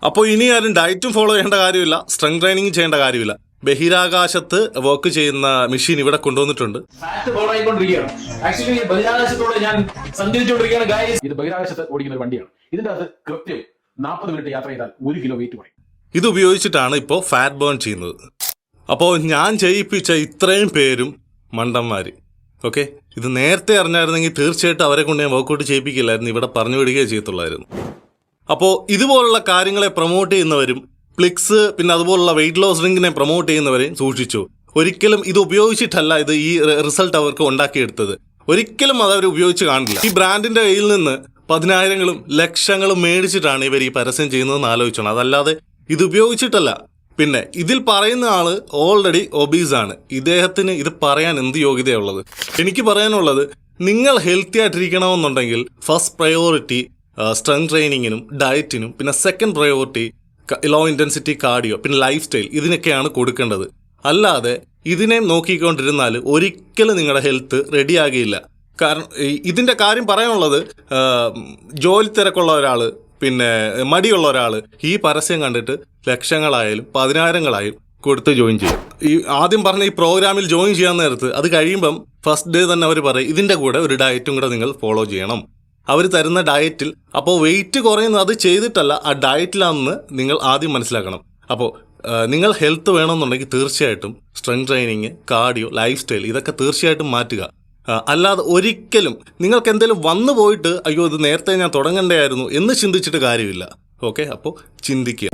അപ്പോൾ ഇനി ആരും ഡയറ്റും ഫോളോ ചെയ്യേണ്ട കാര്യമില്ല, സ്ട്രെങ്ത് ട്രെയിനിങ് ചെയ്യേണ്ട കാര്യമില്ല. ബഹിരാകാശത്ത് വർക്ക് ചെയ്യുന്ന മെഷീൻ ഇവിടെ കൊണ്ടുവന്നിട്ടുണ്ട്. ഫാറ്റ് ഫോളോ ആയിക്കൊണ്ടിരിക്കുകയാണ്. ആക്ച്വലി ബഹിരാകാശത്തോടെ ഞാൻ സഞ്ചരിച്ചുകൊണ്ടിരിക്കുകയാണ് ഗൈസ്. ഇത് ബഹിരാകാശത്ത് ഓടിക്കുന്ന ഒരു വണ്ടിയാണ്. ഇതിന്റെ അകത്ത് കൃത്യം 40 മിനിറ്റ് യാത്ര ചെയ്താൽ 1 കിലോ വെയിറ്റ് കുറയും. ഇത് ഉപയോഗിച്ചിട്ടാണ് ഇപ്പോൾ ഫാറ്റ് ബേൺ ചെയ്യുന്നത്. അപ്പോൾ ഞാൻ ചെയ്യിപ്പിച്ച ഇത്രയും പേരും മണ്ടന്മാര്. ഓക്കെ, ഇത് നേരത്തെ അറിഞ്ഞായിരുന്നെങ്കിൽ തീർച്ചയായിട്ടും അവരെ കൊണ്ട് ഞാൻ വർക്കൗട്ട് ചെയ്യിപ്പിക്കില്ലായിരുന്നു, ഇവിടെ പറഞ്ഞു വിടുകയേ ചെയ്യത്തുള്ളായിരുന്നു. അപ്പോൾ ഇതുപോലുള്ള കാര്യങ്ങളെ പ്രൊമോട്ട് ചെയ്യുന്നവരും പ്ലിക്സ് പിന്നെ അതുപോലുള്ള വെയിറ്റ് ലോസ് ഡ്രിങ്കിനെ പ്രൊമോട്ട് ചെയ്യുന്നവരെയും സൂക്ഷിച്ചു. ഒരിക്കലും ഇത് ഉപയോഗിച്ചിട്ടല്ല ഇത് ഈ റിസൾട്ട് അവർക്ക് ഉണ്ടാക്കിയെടുത്തത്. ഒരിക്കലും അത് അവർ ഉപയോഗിച്ച് കാണില്ല. ഈ ബ്രാൻഡിന്റെ കയ്യിൽ നിന്ന് 10,000-ങ്ങളും ലക്ഷങ്ങളും മേടിച്ചിട്ടാണ് ഇവർ ഈ പരസ്യം ചെയ്യുന്നതെന്ന് ആലോചിച്ചോണം. അതല്ലാതെ ഇത് ഉപയോഗിച്ചിട്ടല്ല. പിന്നെ ഇതിൽ പറയുന്ന ആള് ഓൾറെഡി ഒബീസാണ്. ഇദ്ദേഹത്തിന് ഇത് പറയാൻ എന്ത് യോഗ്യതയുള്ളത്? എനിക്ക് പറയാനുള്ളത്, നിങ്ങൾ ഹെൽത്തി ആയിട്ടിരിക്കണമെന്നുണ്ടെങ്കിൽ ഫസ്റ്റ് പ്രയോറിറ്റി സ്ട്രെങ്ത് ട്രെയിനിങ്ങിനും ഡയറ്റിനും, പിന്നെ second priority low intensity cardio, പിന്നെ ലൈഫ് സ്റ്റൈൽ, ഇതിനൊക്കെയാണ് കൊടുക്കേണ്ടത്. അല്ലാതെ ഇതിനെ നോക്കിക്കൊണ്ടിരുന്നാൽ ഒരിക്കലും നിങ്ങളുടെ ഹെൽത്ത് റെഡിയാകില്ല. കാരണം ഇതിൻ്റെ കാര്യം പറയാനുള്ളത്, ജോലി തിരക്കുള്ള ഒരാൾ, പിന്നെ മടിയുള്ള ഒരാൾ ഈ പരസ്യം കണ്ടിട്ട് ലക്ഷങ്ങളായാലും 10,000-ങ്ങളായും കൊടുത്ത് ജോയിൻ ചെയ്യും. ഈ ആദ്യം പറഞ്ഞ ഈ പ്രോഗ്രാമിൽ ജോയിൻ ചെയ്യാൻ നേരത്ത് അത് കഴിയുമ്പം ഫസ്റ്റ് ഡേ തന്നെ അവർ പറയും ഇതിൻ്റെ കൂടെ ഒരു ഡയറ്റും കൂടെ നിങ്ങൾ ഫോളോ ചെയ്യണം. അവർ തരുന്ന ഡയറ്റിൽ അപ്പോൾ വെയിറ്റ് കുറയുന്നത് അത് ചെയ്തിട്ടല്ല, ആ ഡയറ്റിലാണെന്ന് നിങ്ങൾ ആദ്യം മനസ്സിലാക്കണം. അപ്പോൾ നിങ്ങൾ ഹെൽത്ത് വേണമെന്നുണ്ടെങ്കിൽ തീർച്ചയായിട്ടും strength training, cardio, life style ഇതൊക്കെ തീർച്ചയായിട്ടും മാറ്റുക. അല്ലാതെ ഒരിക്കലും നിങ്ങൾക്ക് എന്തെങ്കിലും വന്നു പോയിട്ട് അയ്യോ ഇത് നേരത്തെ ഞാൻ തുടങ്ങണ്ടായിരുന്നു എന്ന് ചിന്തിച്ചിട്ട് കാര്യമില്ല. ഓക്കെ, അപ്പോൾ ചിന്തിക്കുക.